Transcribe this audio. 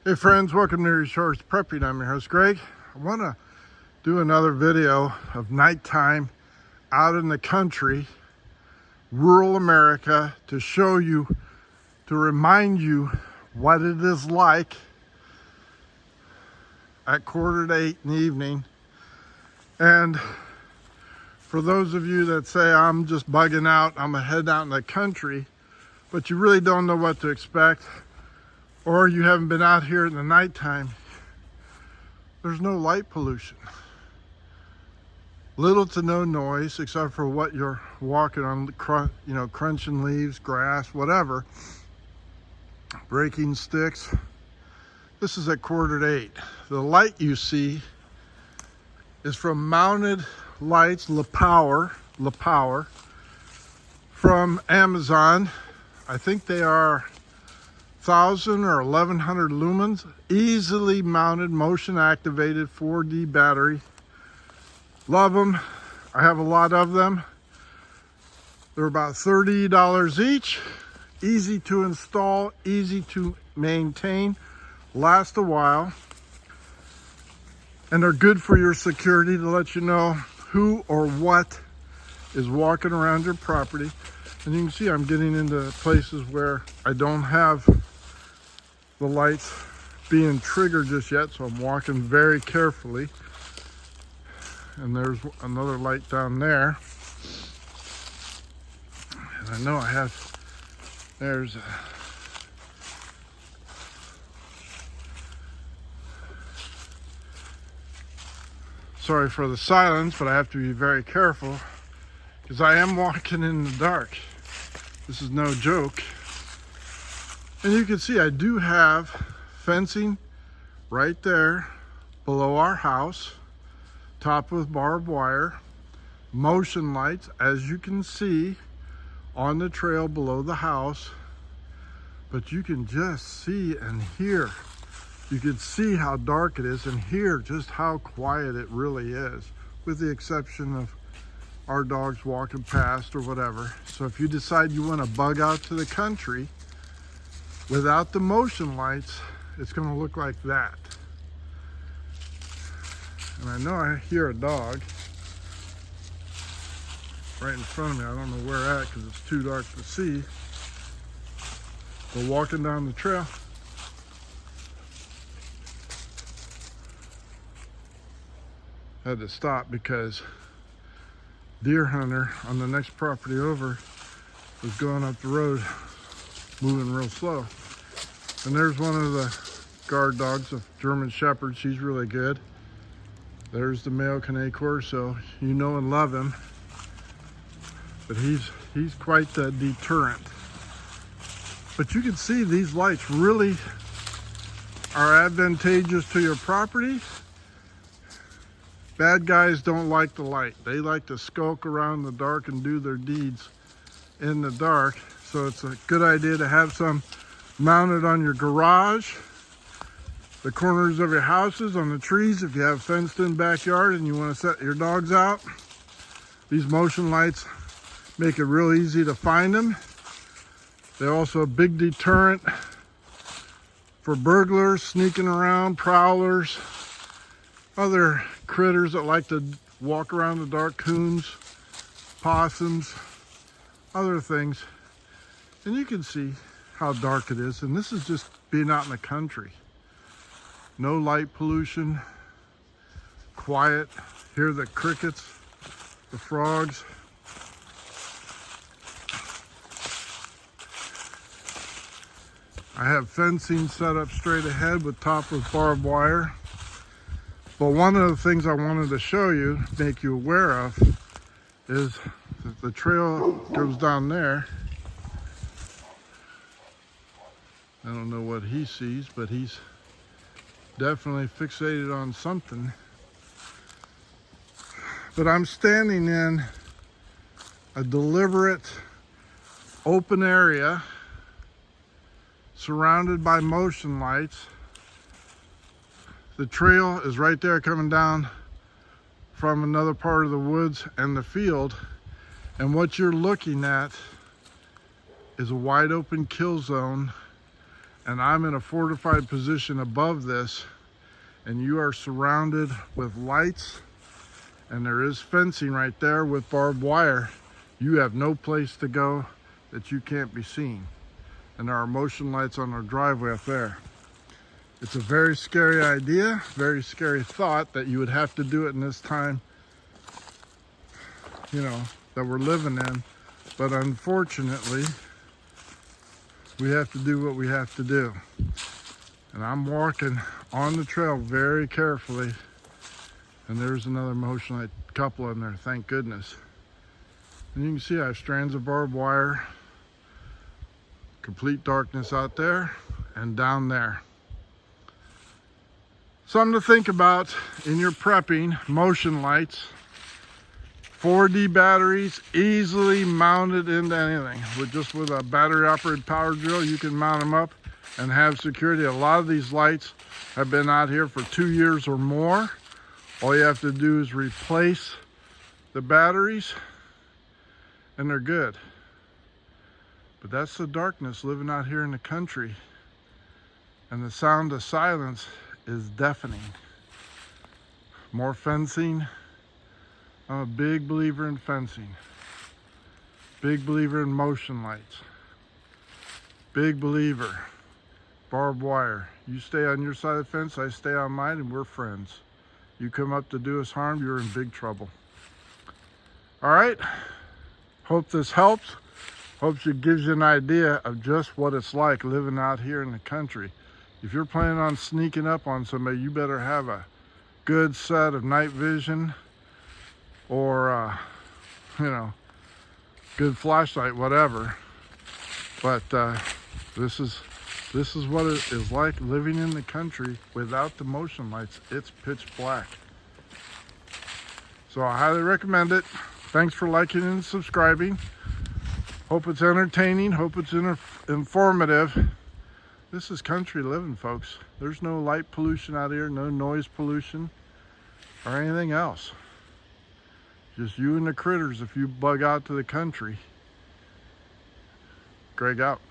Hey friends, welcome to Resource Prepping. I'm your host Greg. I want to do another video of nighttime out in the country, rural America, to show you, to remind you what it is like at 7:45 in the evening. And for those of you that say I'm just bugging out, I'm heading out in the country, but you really don't know what to expect, or you haven't been out here in the nighttime, there's no light pollution. Little to no noise except for what you're walking on, crunching leaves, grass, whatever, breaking sticks. This is at 7:45. The light you see is from mounted lights, LePower, from Amazon. I think they are 1,000 or 1,100 lumens, easily mounted, motion activated 4D battery. Love them. I have a lot of them. They're about $30 each. Easy to install, easy to maintain, last a while, and they're good for your security to let you know who or what is walking around your property. And you can see I'm getting into places where I don't have the lights being triggered just yet, so I'm walking very carefully. And there's another light down there, and I know I have, there's a, sorry for the silence, but I have to be very careful because I am walking in the dark. This is no joke. And you can see I do have fencing right there below our house, topped with barbed wire, motion lights, as you can see on the trail below the house. But you can just see and hear. You can see how dark it is and hear just how quiet it really is, with the exception of our dogs walking past or whatever. So if you decide you want to bug out to the country without the motion lights, it's going to look like that. And I know I hear a dog right in front of me. I don't know where at because it's too dark to see. But walking down the trail, I had to stop because deer hunter on the next property over was going up the road, moving real slow. And there's one of the guard dogs, a German Shepherd. She's really good. There's the male Canet Corso. You know and love him. But he's quite the deterrent. But you can see these lights really are advantageous to your property. Bad guys don't like the light. They like to skulk around in the dark and do their deeds in the dark. So it's a good idea to have some mounted on your garage, the corners of your houses, on the trees. If you have fenced in backyard and you want to set your dogs out, these motion lights make it real easy to find them. They're also a big deterrent for burglars sneaking around, prowlers, other critters that like to walk around the dark, coons, possums, other things. And you can see how dark it is. And this is just being out in the country. No light pollution, quiet. Hear the crickets, the frogs. I have fencing set up straight ahead with topped with barbed wire. But one of the things I wanted to show you, make you aware of, is that the trail goes down there. I don't know what he sees, but he's definitely fixated on something. But I'm standing in a deliberate open area surrounded by motion lights. The trail is right there coming down from another part of the woods and the field. And what you're looking at is a wide open kill zone and I'm in a fortified position above this, and you are surrounded with lights, and there is fencing right there with barbed wire, you have no place to go that you can't be seen. And there are motion lights on our driveway up there. It's a very scary idea, very scary thought that you would have to do it in this time, you know, that we're living in. But unfortunately, we have to do what we have to do. And I'm walking on the trail very carefully, and there's another motion light couple in there, thank goodness. And you can see I have strands of barbed wire, complete darkness out there and down there. Something to think about in your prepping: motion lights. 4D batteries, easily mounted into anything. With a battery operated power drill, you can mount them up and have security. A lot of these lights have been out here for 2 years or more. All you have to do is replace the batteries and they're good. But that's the darkness living out here in the country, and the sound of silence is deafening. More fencing. I'm a big believer in fencing. Big believer in motion lights. Big believer. Barbed wire. You stay on your side of the fence, I stay on mine, and we're friends. You come up to do us harm, you're in big trouble. All right. Hope this helps. Hope it gives you an idea of just what it's like living out here in the country. If you're planning on sneaking up on somebody, you better have a good set of night vision or, good flashlight, whatever. But this is what it is like living in the country without the motion lights. It's pitch black. So I highly recommend it. Thanks for liking and subscribing. Hope it's entertaining. Hope it's informative. This is country living, folks. There's no light pollution out here, no noise pollution or anything else. Just you and the critters if you bug out to the country. Greg out.